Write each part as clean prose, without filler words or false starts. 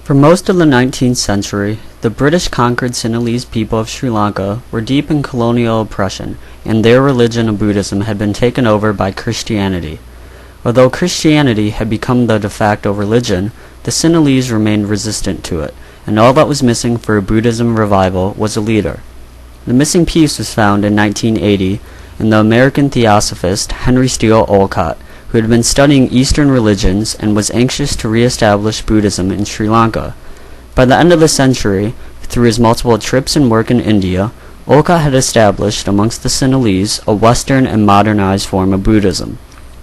For most of the 19th century, the British conquered Sinhalese people of Sri Lanka were deep in colonial oppression, and their religion of Buddhism had been taken over by Christianity. Although Christianity had become the de facto religion, the Sinhalese remained resistant to it, and all that was missing for a Buddhism revival was a leader. The missing piece was found in 1980 in the American theosophist Henry Steele Olcott, who had been studying Eastern religions and was anxious to re-establish Buddhism in Sri Lanka. By the end of the century, through his multiple trips and work in India, Olcott had established amongst the Sinhalese a Western and modernized form of Buddhism.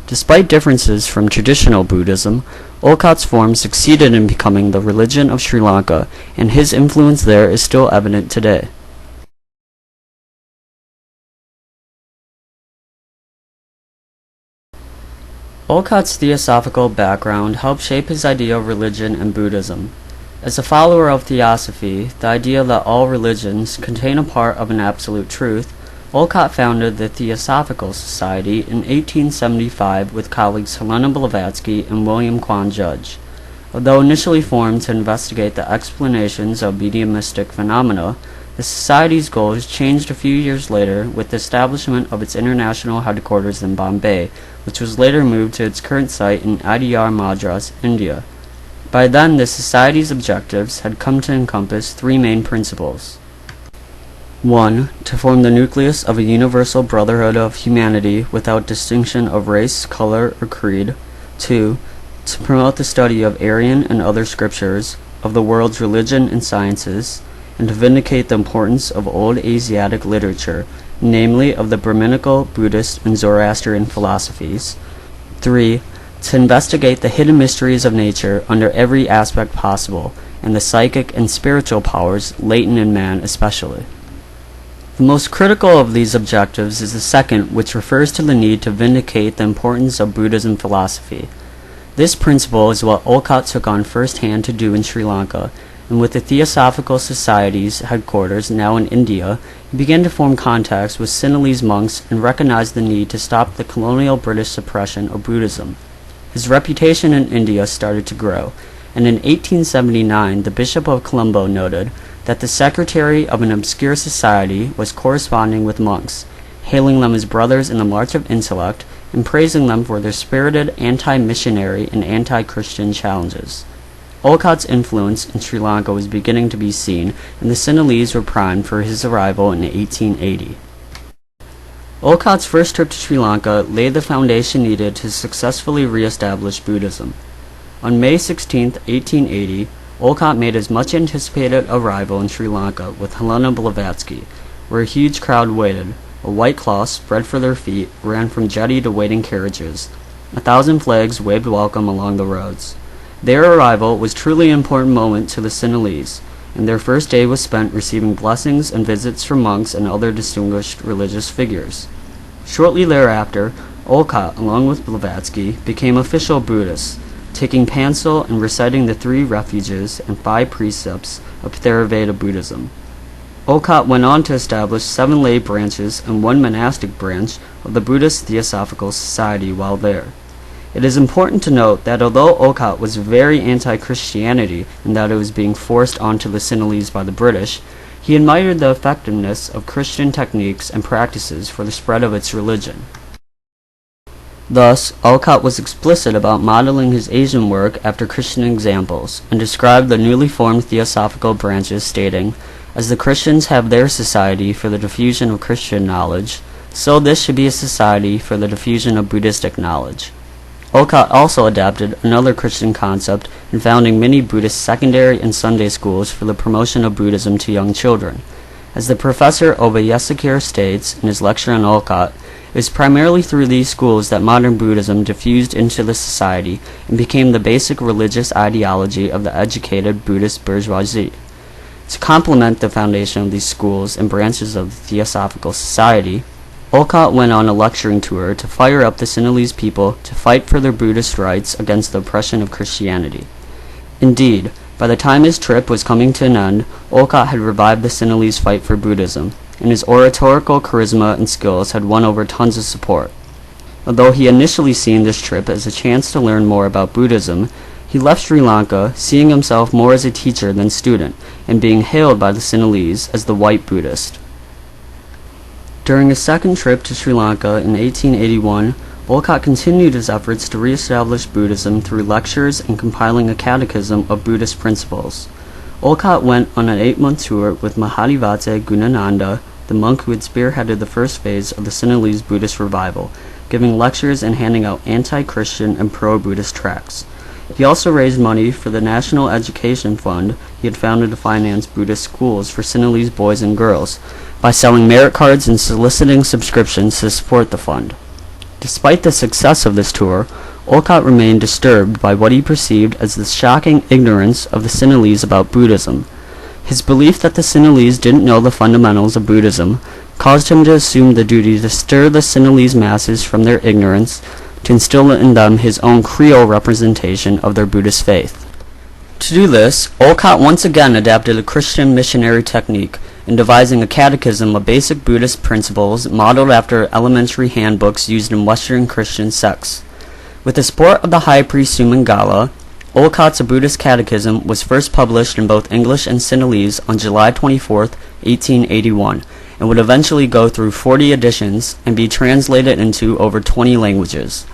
Despite differences from traditional Buddhism, Olcott's form succeeded in becoming the religion of Sri Lanka, and his influence there is still evident today. Olcott's theosophical background helped shape his idea of religion and Buddhism. As a follower of theosophy, the idea that all religions contain a part of an absolute truth, Olcott founded the Theosophical Society in 1875 with colleagues Helena Blavatsky and William Quan Judge. Although initially formed to investigate the explanations of mediumistic phenomena, the Society's goals changed a few years later with the establishment of its international headquarters in Bombay, which was later moved to its current site in Adyar, Madras, India. By then, the Society's objectives had come to encompass three main principles. 1. To form the nucleus of a universal brotherhood of humanity without distinction of race, color, or creed. 2. To promote the study of Aryan and other scriptures, of the world's religion and sciences, and to vindicate the importance of old Asiatic literature, namely of the Brahminical, Buddhist, and Zoroastrian philosophies. 3. To investigate the hidden mysteries of nature under every aspect possible, and the psychic and spiritual powers latent in man especially. The most critical of these objectives is the second, which refers to the need to vindicate the importance of Buddhism philosophy. This principle is what Olcott took on firsthand to do in Sri Lanka, and with the Theosophical Society's headquarters now in India, he began to form contacts with Sinhalese monks and recognized the need to stop the colonial British suppression of Buddhism. His reputation in India started to grow, and in 1879 the Bishop of Colombo noted that the secretary of an obscure society was corresponding with monks, hailing them as brothers in the march of intellect and praising them for their spirited anti-missionary and anti-Christian challenges. Olcott's influence in Sri Lanka was beginning to be seen, and the Sinhalese were primed for his arrival in 1880. Olcott's first trip to Sri Lanka laid the foundation needed to successfully re-establish Buddhism. On May 16, 1880, Olcott made his much-anticipated arrival in Sri Lanka with Helena Blavatsky, where a huge crowd waited. A white cloth spread for their feet ran from jetty to waiting carriages. 1,000 flags waved welcome along the roads. Their arrival was truly an important moment to the Sinhalese, and their first day was spent receiving blessings and visits from monks and other distinguished religious figures. Shortly thereafter, Olcott, along with Blavatsky, became official Buddhists, taking pencil and reciting the 3 refuges and 5 precepts of Theravada Buddhism. Olcott went on to establish 7 lay branches and 1 monastic branch of the Buddhist Theosophical Society while there. It is important to note that although Olcott was very anti-Christianity in that it was being forced onto the Sinhalese by the British, he admired the effectiveness of Christian techniques and practices for the spread of its religion. Thus, Olcott was explicit about modeling his Asian work after Christian examples, and described the newly formed theosophical branches stating, "As the Christians have their society for the diffusion of Christian knowledge, so this should be a society for the diffusion of Buddhistic knowledge." Olcott also adapted another Christian concept in founding many Buddhist secondary and Sunday schools for the promotion of Buddhism to young children. As the professor Obayesekir states in his lecture on Olcott, it was primarily through these schools that modern Buddhism diffused into the society and became the basic religious ideology of the educated Buddhist bourgeoisie. To complement the foundation of these schools and branches of the Theosophical Society, Olcott went on a lecturing tour to fire up the Sinhalese people to fight for their Buddhist rights against the oppression of Christianity. Indeed, by the time his trip was coming to an end, Olcott had revived the Sinhalese fight for Buddhism, and his oratorical charisma and skills had won over tons of support. Although he initially seen this trip as a chance to learn more about Buddhism, He left Sri Lanka, seeing himself more as a teacher than student, and being hailed by the Sinhalese as the White Buddhist. During his second trip to Sri Lanka in 1881, Olcott continued his efforts to re-establish Buddhism through lectures and compiling a catechism of Buddhist principles. Olcott went on an 8-month tour with Mahadivate Gunananda, the monk who had spearheaded the first phase of the Sinhalese Buddhist revival, giving lectures and handing out anti-Christian and pro-Buddhist tracts. He also raised money for the National Education Fund he had founded to finance Buddhist schools for Sinhalese boys and girls by selling merit cards and soliciting subscriptions to support the fund. Despite the success of this tour, Olcott remained disturbed by what he perceived as the shocking ignorance of the Sinhalese about Buddhism. His belief that the Sinhalese didn't know the fundamentals of Buddhism caused him to assume the duty to stir the Sinhalese masses from their ignorance, to instill in them his own Creole representation of their Buddhist faith. To do this, Olcott once again adapted a Christian missionary technique in devising a catechism of basic Buddhist principles modeled after elementary handbooks used in Western Christian sects. With the support of the high priest Sumangala, Olcott's Buddhist Catechism was first published in both English and Sinhalese on July 24, 1881, and would eventually go through 40 editions and be translated into over 20 languages.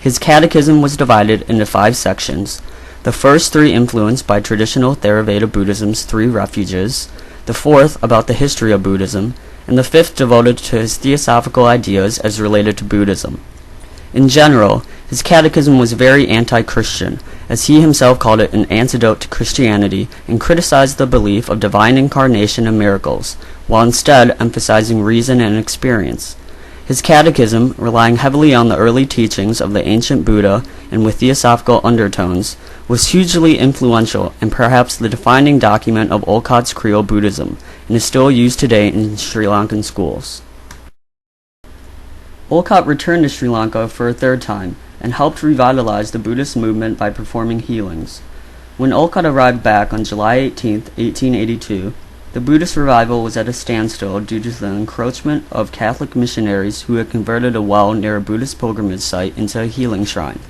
His catechism was divided into 5 sections, the first 3 influenced by traditional Theravada Buddhism's 3 refuges, the 4th about the history of Buddhism, and the 5th devoted to his theosophical ideas as related to Buddhism. In general, his catechism was very anti-Christian, as he himself called it an antidote to Christianity, and criticized the belief of divine incarnation and miracles, while instead emphasizing reason and experience. His catechism, relying heavily on the early teachings of the ancient Buddha and with theosophical undertones, was hugely influential and perhaps the defining document of Olcott's Creole Buddhism, and is still used today in Sri Lankan schools. Olcott returned to Sri Lanka for a 3rd time, and helped revitalize the Buddhist movement by performing healings. When Olcott arrived back on July 18, 1882, the Buddhist revival was at a standstill due to the encroachment of Catholic missionaries who had converted a well near a Buddhist pilgrimage site into a healing shrine.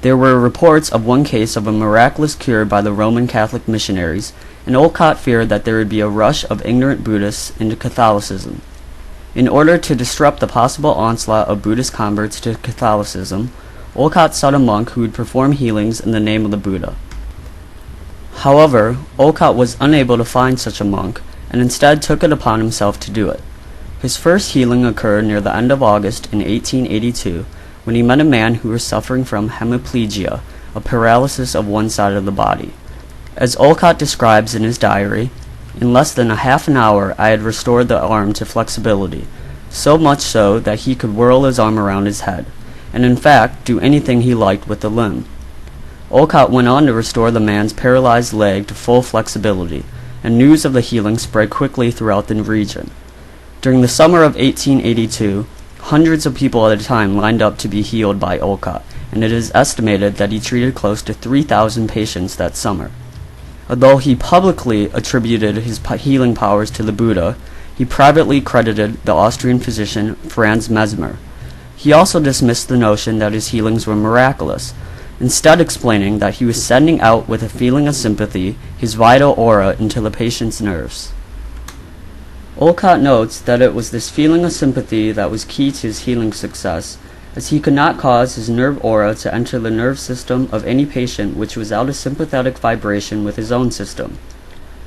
There were reports of one case of a miraculous cure by the Roman Catholic missionaries, and Olcott feared that there would be a rush of ignorant Buddhists into Catholicism. In order to disrupt the possible onslaught of Buddhist converts to Catholicism, Olcott sought a monk who would perform healings in the name of the Buddha. However, Olcott was unable to find such a monk, and instead took it upon himself to do it. His first healing occurred near the end of August in 1882, when he met a man who was suffering from hemiplegia, a paralysis of one side of the body. As Olcott describes in his diary, in less than a half an hour I had restored the arm to flexibility, so much so that he could whirl his arm around his head, and in fact do anything he liked with the limb. Olcott went on to restore the man's paralyzed leg to full flexibility, and news of the healing spread quickly throughout the region. During the summer of 1882, hundreds of people at a time lined up to be healed by Olcott, and it is estimated that he treated close to 3,000 patients that summer. Although he publicly attributed his healing powers to the Buddha, he privately credited the Austrian physician Franz Mesmer. He also dismissed the notion that his healings were miraculous, instead explaining that he was sending out with a feeling of sympathy his vital aura into the patient's nerves. Olcott notes that it was this feeling of sympathy that was key to his healing success, as he could not cause his nerve aura to enter the nerve system of any patient which was out of sympathetic vibration with his own system.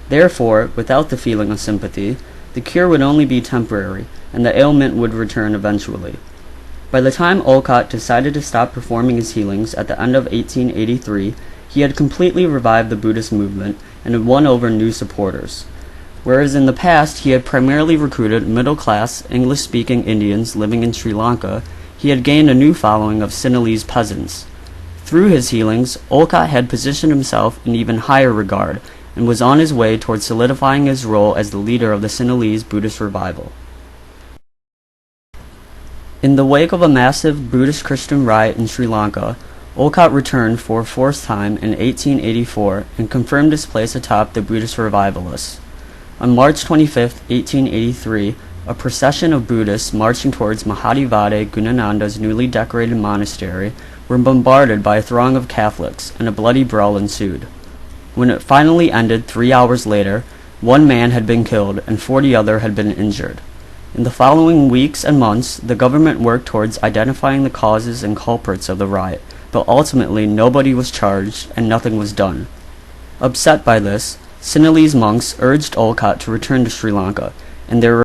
Therefore, without the feeling of sympathy, the cure would only be temporary, and the ailment would return eventually. By the time Olcott decided to stop performing his healings at the end of 1883, he had completely revived the Buddhist movement and had won over new supporters. Whereas in the past he had primarily recruited middle-class, English-speaking Indians living in Sri Lanka, he had gained a new following of Sinhalese peasants. Through his healings, Olcott had positioned himself in even higher regard, and was on his way toward solidifying his role as the leader of the Sinhalese Buddhist revival. In the wake of a massive Buddhist-Christian riot in Sri Lanka, Olcott returned for a 4th time in 1884 and confirmed his place atop the Buddhist revivalists. On March 25, 1883, a procession of Buddhists marching towards Mahadivate Gunananda's newly decorated monastery were bombarded by a throng of Catholics, and a bloody brawl ensued. When it finally ended 3 hours later, 1 man had been killed and 40 others had been injured. In the following weeks and months, the government worked towards identifying the causes and culprits of the riot, but ultimately nobody was charged and nothing was done. Upset by this, Sinhalese monks urged Olcott to return to Sri Lanka, and their